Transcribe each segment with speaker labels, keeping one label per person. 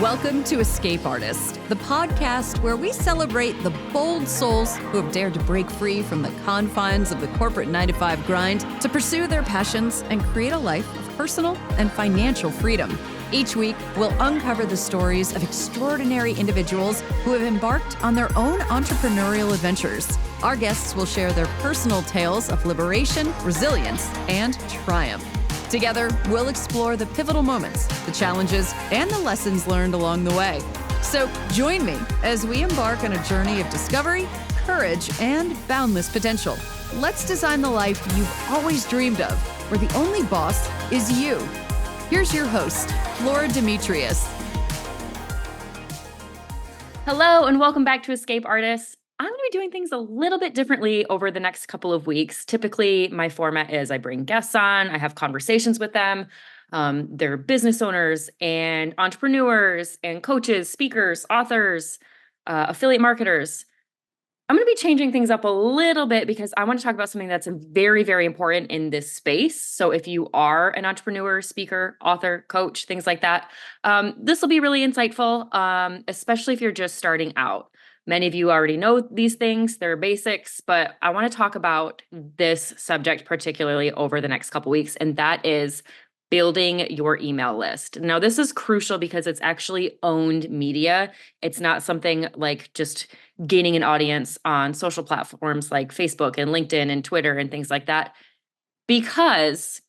Speaker 1: Welcome to Escape Artist, the podcast where we celebrate the bold souls who have dared to break free from the confines of the corporate 9-to-5 grind to pursue their passions and create a life of personal and financial freedom. Each week, we'll uncover the stories of extraordinary individuals who have embarked on their own entrepreneurial adventures. Our guests will share their personal tales of liberation, resilience, and triumph. Together, we'll explore the pivotal moments, the challenges, and the lessons learned along the way. So join me as we embark on a journey of discovery, courage, and boundless potential. Let's design the life you've always dreamed of, where the only boss is you. Here's your host, Laura Demetrius.
Speaker 2: Hello, and welcome back to Escape Artists. I'm going to be doing things a little bit differently over the next couple of weeks. Typically, my format is I bring guests on, I have conversations with them. They're business owners and entrepreneurs and coaches, speakers, authors, affiliate marketers. I'm going to be changing things up a little bit because I want to talk about something that's very, very important in this space. So if you are an entrepreneur, speaker, author, coach, things like that, this will be really insightful, especially if you're just starting out. Many of you already know these things, they're basics, but I want to talk about this subject particularly over the next couple weeks, and that is building your email list. Now, this is crucial because it's actually owned media. It's not something like just gaining an audience on social platforms like Facebook and LinkedIn and Twitter and things like that. Because,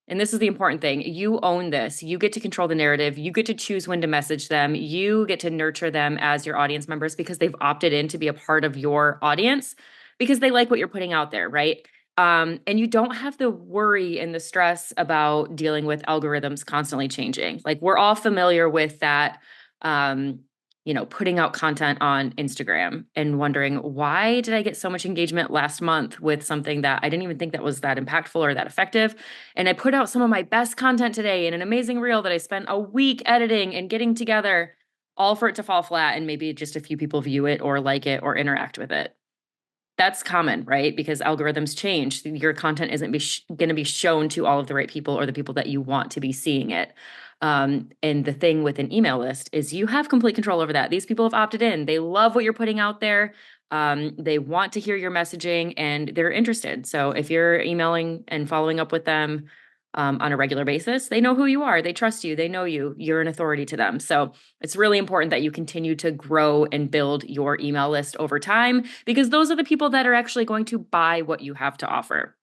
Speaker 2: and this is the important thing, you own this. You get to control the narrative. You get to choose when to message them. You get to nurture them as your audience members because they've opted in to be a part of your audience because they like what you're putting out there, right? And you don't have the worry and the stress about dealing with algorithms constantly changing. Like we're all familiar with that, putting out content on Instagram and wondering, why did I get so much engagement last month with something that I didn't even think that was that impactful or that effective? And I put out some of my best content today in an amazing reel that I spent a week editing and getting together, all for it to fall flat and maybe just a few people view it or like it or interact with it. That's common, right? Because algorithms change. Your content isn't going to be shown to all of the right people or the people that you want to be seeing it. And the thing with an email list is you have complete control over that. These people have opted in. They love what you're putting out there. They want to hear your messaging and they're interested. So if you're emailing and following up with them on a regular basis, they know who you are. They trust you. They know you. You're an authority to them. So it's really important that you continue to grow and build your email list over time because those are the people that are actually going to buy what you have to offer.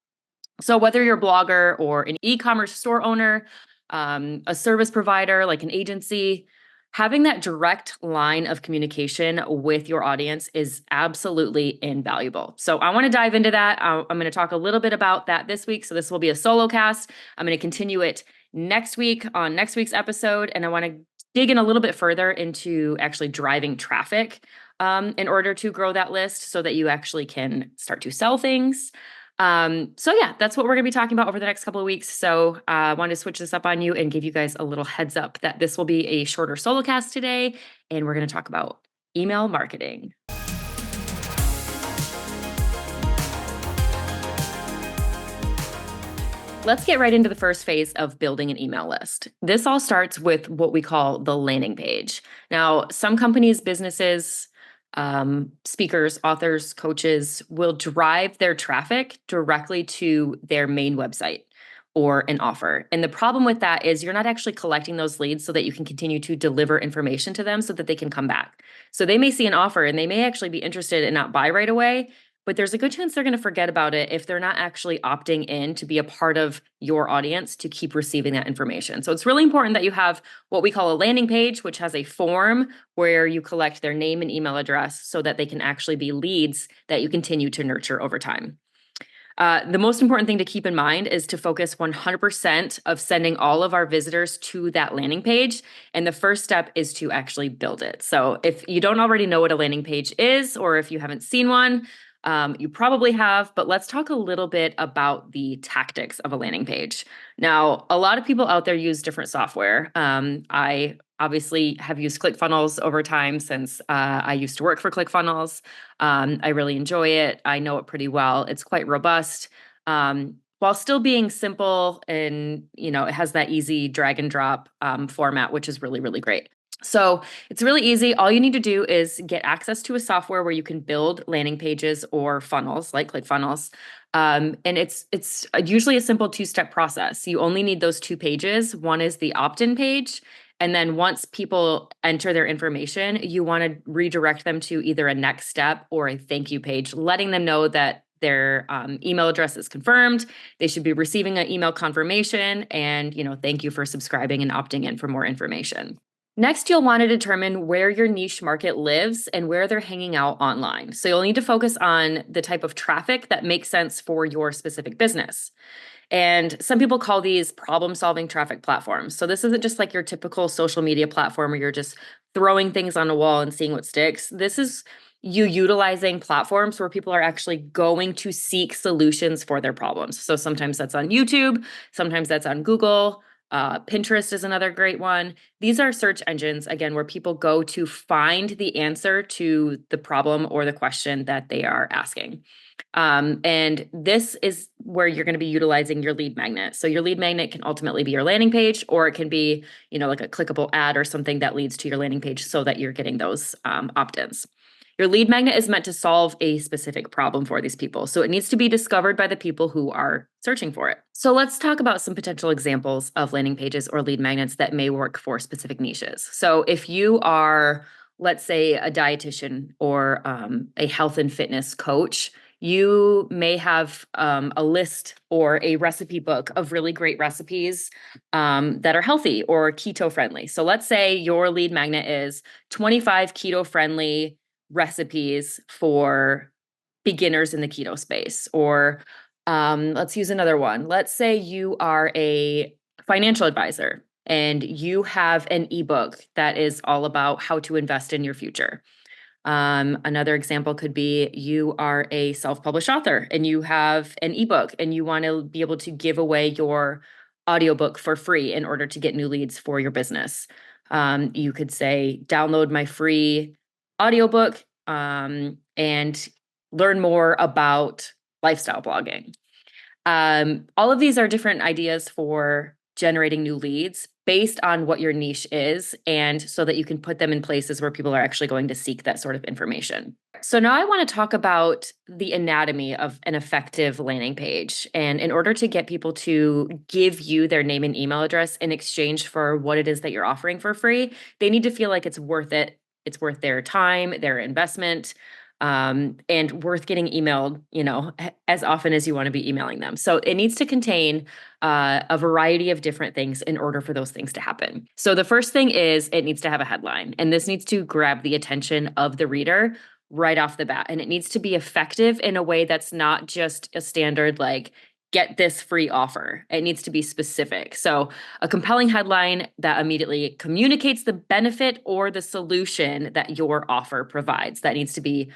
Speaker 2: So whether you're a blogger or an e-commerce store owner, a service provider like an agency, having that direct line of communication with your audience is absolutely invaluable. So I want to dive into that. I'm going to talk a little bit about that this week. So this will be a solo cast. I'm going to continue it next week on next week's episode. And I want to dig in a little bit further into actually driving traffic in order to grow that list so that you actually can start to sell things. That's what we're going to be talking about over the next couple of weeks. So I wanted to switch this up on you and give you guys a little heads up that this will be a shorter solo cast today. And we're going to talk about email marketing. Let's get right into the first phase of building an email list. This all starts with what we call the landing page. Now, some companies, businesses, speakers, authors, coaches will drive their traffic directly to their main website or an offer. And the problem with that is you're not actually collecting those leads so that you can continue to deliver information to them so that they can come back. So they may see an offer and they may actually be interested and not buy right away, but there's a good chance they're going to forget about it if they're not actually opting in to be a part of your audience to keep receiving that information. So it's really important that you have what we call a landing page, which has a form where you collect their name and email address so that they can actually be leads that you continue to nurture over time. The most important thing to keep in mind is to focus 100% of sending all of our visitors to that landing page. And the first step is to actually build it. So if you don't already know what a landing page is, or if you haven't seen one, you probably have, but let's talk a little bit about the tactics of a landing page. Now, a lot of people out there use different software. I obviously have used ClickFunnels over time since I used to work for ClickFunnels. I really enjoy it. I know it pretty well. It's quite robust. While still being simple and, it has that easy drag and drop format, which is really, really great. So it's really easy. All you need to do is get access to a software where you can build landing pages or funnels like ClickFunnels. And it's usually a simple two-step process. You only need those two pages. One is the opt-in page. And then once people enter their information, you want to redirect them to either a next step or a thank you page, letting them know that their email address is confirmed. They should be receiving an email confirmation and, thank you for subscribing and opting in for more information. Next, you'll want to determine where your niche market lives and where they're hanging out online. So you'll need to focus on the type of traffic that makes sense for your specific business. And some people call these problem-solving traffic platforms. So this isn't just like your typical social media platform where you're just throwing things on a wall and seeing what sticks. This is you utilizing platforms where people are actually going to seek solutions for their problems. So sometimes that's on YouTube, sometimes that's on Google. Pinterest is another great one. These are search engines, again, where people go to find the answer to the problem or the question that they are asking. And this is where you're going to be utilizing your lead magnet. So your lead magnet can ultimately be your landing page, or it can be, like a clickable ad or something that leads to your landing page so that you're getting those opt-ins. Your lead magnet is meant to solve a specific problem for these people. So it needs to be discovered by the people who are searching for it. So let's talk about some potential examples of landing pages or lead magnets that may work for specific niches. So if you are, let's say, a dietitian or a health and fitness coach, you may have a list or a recipe book of really great recipes that are healthy or keto friendly. So let's say your lead magnet is 25 keto friendly recipes for beginners in the keto space. Or let's use another one. Let's say you are a financial advisor and you have an ebook that is all about how to invest in your future. Another example could be you are a self-published author and you have an ebook and you want to be able to give away your audiobook for free in order to get new leads for your business. You could say, download my free audiobook and learn more about lifestyle blogging. All of these are different ideas for generating new leads based on what your niche is, and so that you can put them in places where people are actually going to seek that sort of information. So now I want to talk about the anatomy of an effective landing page. And in order to get people to give you their name and email address in exchange for what it is that you're offering for free, they need to feel like it's worth it. It's worth their time, their investment, and worth getting emailed, as often as you want to be emailing them. So it needs to contain a variety of different things in order for those things to happen. So the first thing is it needs to have a headline, and this needs to grab the attention of the reader right off the bat. And it needs to be effective in a way that's not just a standard, like, get this free offer. It needs to be specific. So a compelling headline that immediately communicates the benefit or the solution that your offer provides. That needs to be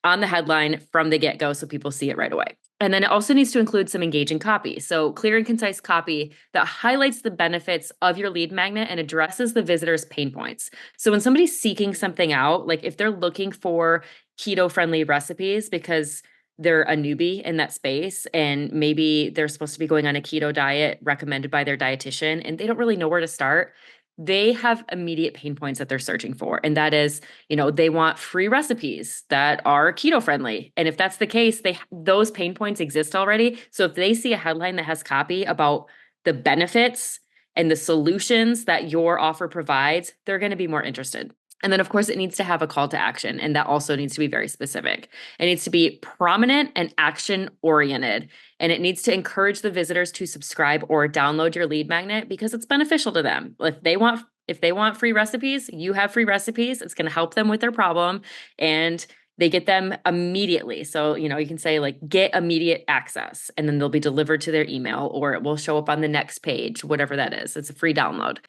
Speaker 2: on the headline from the get-go so people see it right away. And then it also needs to include some engaging copy. So clear and concise copy that highlights the benefits of your lead magnet and addresses the visitor's pain points. So when somebody's seeking something out, like if they're looking for keto-friendly recipes because they're a newbie in that space and maybe they're supposed to be going on a keto diet recommended by their dietitian and they don't really know where to start, they have immediate pain points that they're searching for. And that is, they want free recipes that are keto friendly. And if that's the case, those pain points exist already. So if they see a headline that has copy about the benefits and the solutions that your offer provides, they're going to be more interested. And then, of course, it needs to have a call to action, and that also needs to be very specific. It needs to be prominent and action-oriented, and it needs to encourage the visitors to subscribe or download your lead magnet because it's beneficial to them. If they want free recipes, you have free recipes. It's going to help them with their problem, and they get them immediately. So, you can say like, get immediate access, and then they'll be delivered to their email, or it will show up on the next page, whatever that is. It's a free download.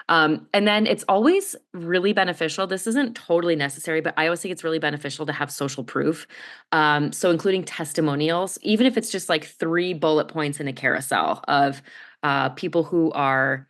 Speaker 2: And then it's always really beneficial. This isn't totally necessary, but I always think it's really beneficial to have social proof. So including testimonials, even if it's just like 3 bullet points in a carousel of people who are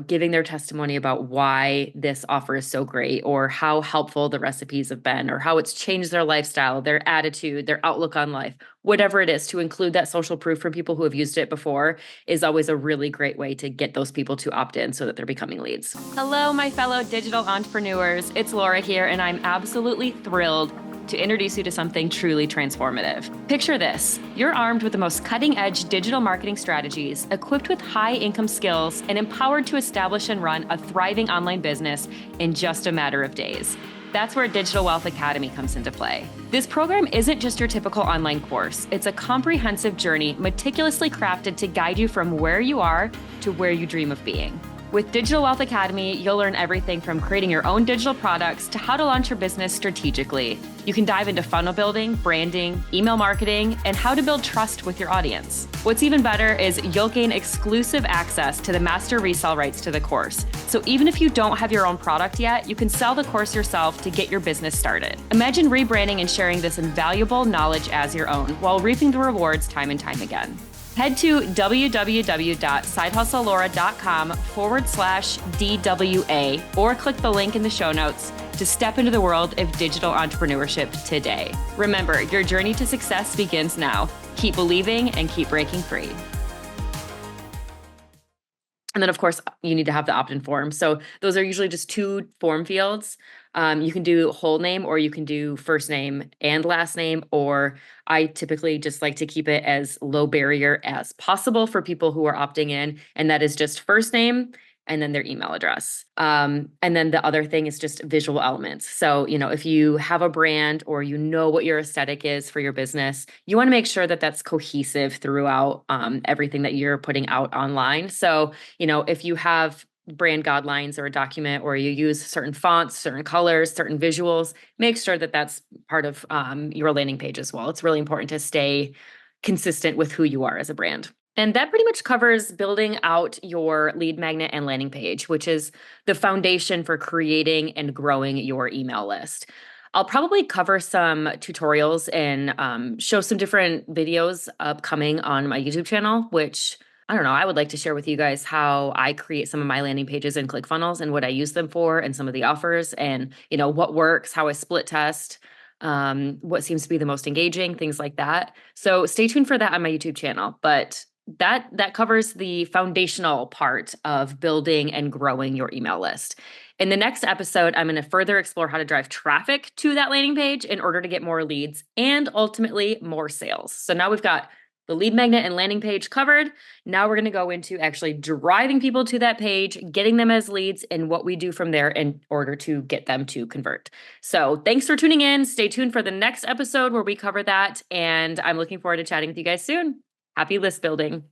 Speaker 2: giving their testimony about why this offer is so great or how helpful the recipes have been or how it's changed their lifestyle, their attitude, their outlook on life, whatever it is, to include that social proof from people who have used it before is always a really great way to get those people to opt in so that they're becoming leads. Hello, my fellow digital entrepreneurs. It's Laura here, and I'm absolutely thrilled to introduce you to something truly transformative. Picture this. You're armed with the most cutting-edge digital marketing strategies, equipped with high-income skills, and empowered to establish and run a thriving online business in just a matter of days. That's where Digital Wealth Academy comes into play. This program isn't just your typical online course. It's a comprehensive journey meticulously crafted to guide you from where you are to where you dream of being. With Digital Wealth Academy, you'll learn everything from creating your own digital products to how to launch your business strategically. You can dive into funnel building, branding, email marketing, and how to build trust with your audience. What's even better is you'll gain exclusive access to the master resale rights to the course. So even if you don't have your own product yet, you can sell the course yourself to get your business started. Imagine rebranding and sharing this invaluable knowledge as your own while reaping the rewards time and time again. Head to www.sidehustlelaura.com/DWA or click the link in the show notes to step into the world of digital entrepreneurship today. Remember, your journey to success begins now. Keep believing and keep breaking free. And then, of course, you need to have the opt-in form. So those are usually just 2 form fields. You can do whole name, or you can do first name and last name, or I typically just like to keep it as low barrier as possible for people who are opting in. And that is just first name and then their email address. And then the other thing is just visual elements. So, if you have a brand or what your aesthetic is for your business, you want to make sure that that's cohesive throughout everything that you're putting out online. So, if you have brand guidelines or a document, or you use certain fonts, certain colors, certain visuals, make sure that that's part of your landing page as well. It's really important to stay consistent with who you are as a brand. And that pretty much covers building out your lead magnet and landing page, which is the foundation for creating and growing your email list. I'll probably cover some tutorials and show some different videos upcoming on my YouTube channel, which I don't know, I would like to share with you guys how I create some of my landing pages and ClickFunnels and what I use them for and some of the offers and, what works, how I split test, what seems to be the most engaging, things like that. So stay tuned for that on my YouTube channel. But that covers the foundational part of building and growing your email list. In the next episode, I'm going to further explore how to drive traffic to that landing page in order to get more leads and ultimately more sales. So now we've got the lead magnet and landing page covered. Now we're going to go into actually driving people to that page, getting them as leads, and what we do from there in order to get them to convert. So thanks for tuning in. Stay tuned for the next episode where we cover that. And I'm looking forward to chatting with you guys soon. Happy list building.